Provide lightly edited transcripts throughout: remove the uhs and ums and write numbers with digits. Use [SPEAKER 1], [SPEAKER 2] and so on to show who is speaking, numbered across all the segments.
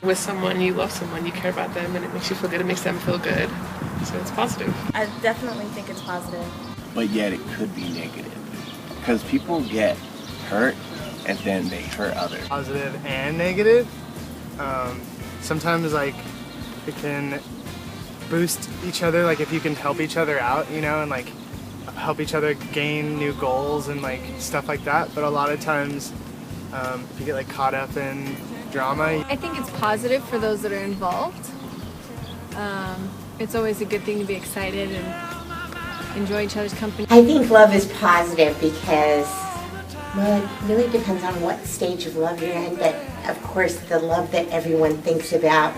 [SPEAKER 1] with someone, you love someone, you care about them, and it makes you feel good, it makes them feel good. So it's positive.
[SPEAKER 2] I definitely think it's positive.
[SPEAKER 3] But yet it could be negative. Because people get hurt and then they hurt others.
[SPEAKER 4] Positive and negative. Sometimes like it can boost each other, like if you can help each other out, you know, and like help each other gain new goals and like stuff like that. But a lot of times you get like caught up in drama.
[SPEAKER 5] I think it's positive for those that are involved. It's always a good thing to be excited and enjoy each other's company.
[SPEAKER 6] I think love is positive because, well, it really depends on what stage of love you're in, but of course the love that everyone thinks about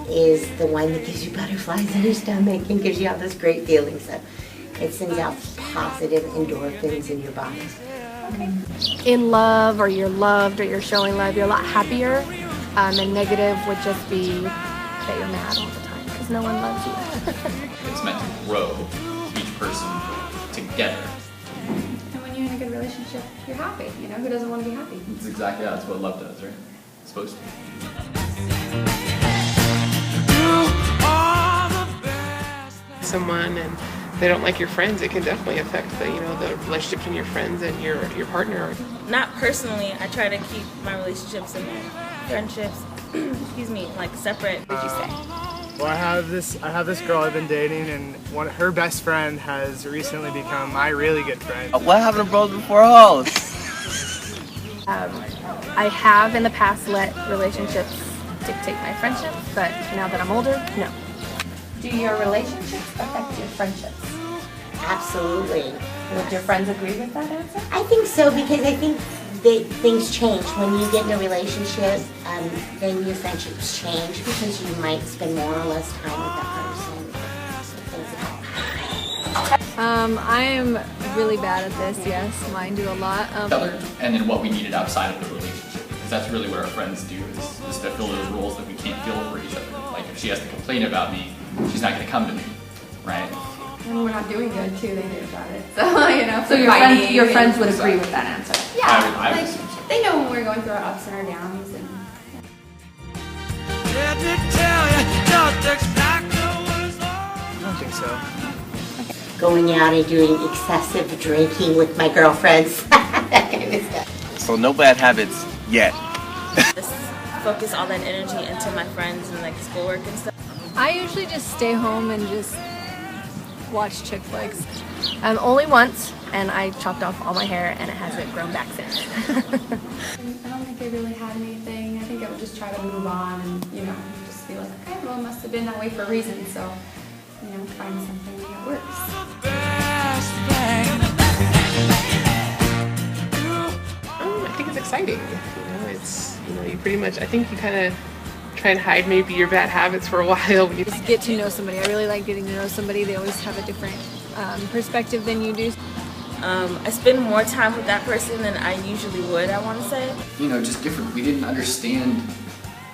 [SPEAKER 6] is the one that gives you butterflies in your stomach and gives you all those great feelings. So it sends out positive endorphins in your body.
[SPEAKER 5] In love, or you're loved, or you're showing love, you're a lot happier. And negative would just be that you're mad all the time because no one loves you.
[SPEAKER 7] It's meant to grow each person together.
[SPEAKER 8] And when you're in a good relationship, you're happy. You know, who doesn't want to be happy?
[SPEAKER 7] It's exactly that's what love does, right? It's supposed to.
[SPEAKER 1] Someone and they don't like your friends, it can definitely affect the relationship between your friends and your partner.
[SPEAKER 2] Not personally. I try to keep my relationships and my friendships, excuse me, like separate. What did you say?
[SPEAKER 4] Well, I have this girl I've been dating, and her best friend has recently become my really good friend.
[SPEAKER 3] What happened to bros before hoes?
[SPEAKER 5] I have in the past let relationships dictate my friendships, but now that I'm older, no.
[SPEAKER 8] Do your relationships affect your friendships?
[SPEAKER 6] Absolutely.
[SPEAKER 8] Would your friends agree with that answer?
[SPEAKER 6] I think so, because I think that things change. When you get in a relationship, then your friendships change because you might spend more or less time with that person.
[SPEAKER 5] I am really bad at this, yes. Mine do a lot.
[SPEAKER 7] And then what we needed outside of the relationship. Because that's really what our friends do, is fulfill those roles that we can't fill for each other. Like if she has to complain about me, she's not going to come to me, right?
[SPEAKER 8] When we're not doing good too, they do about it. So, you know, so your friends would agree with that answer. Yeah,
[SPEAKER 7] I would assume so.
[SPEAKER 8] They know when we're going through our ups and our downs. And
[SPEAKER 4] I don't think so.
[SPEAKER 6] Going out and doing excessive drinking with my girlfriends. That kind of stuff.
[SPEAKER 3] So no bad habits yet.
[SPEAKER 2] Just focus all that energy into my friends and like schoolwork and stuff.
[SPEAKER 5] I usually just stay home and just watch chick flicks. Only once, and I chopped off all my hair, and it hasn't grown back since.
[SPEAKER 8] I don't think I really had anything. I think I would just try to move on and, you know, just be like, okay, well, it must have been that way for a reason. So, you know, find something that works.
[SPEAKER 1] I think it's exciting. You pretty much, I think you kind of try and hide maybe your bad habits for a while. When you
[SPEAKER 5] Just get to know somebody. I really like getting to know somebody. They always have a different perspective than you do.
[SPEAKER 2] I spend more time with that person than I usually would, I want to say.
[SPEAKER 7] You know, just different. We didn't understand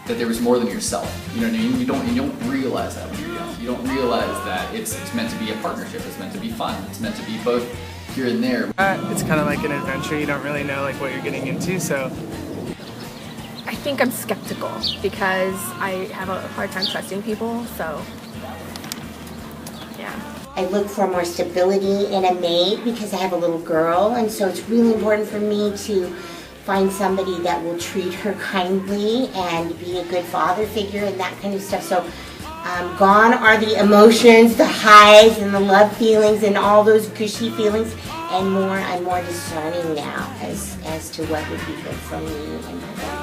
[SPEAKER 7] that there was more than yourself. You know what I mean? You don't realize that when you're young. You don't realize that it's meant to be a partnership. It's meant to be fun. It's meant to be both here and there.
[SPEAKER 4] It's kind of like an adventure. You don't really know like what you're getting into, so.
[SPEAKER 5] I think I'm skeptical because I have a hard time trusting people, so yeah.
[SPEAKER 6] I look for more stability in a mate because I have a little girl, and so it's really important for me to find somebody that will treat her kindly and be a good father figure and that kind of stuff. So gone are the emotions, the highs and the love feelings and all those gushy feelings, and I'm more discerning now as to what would be good for me and my family.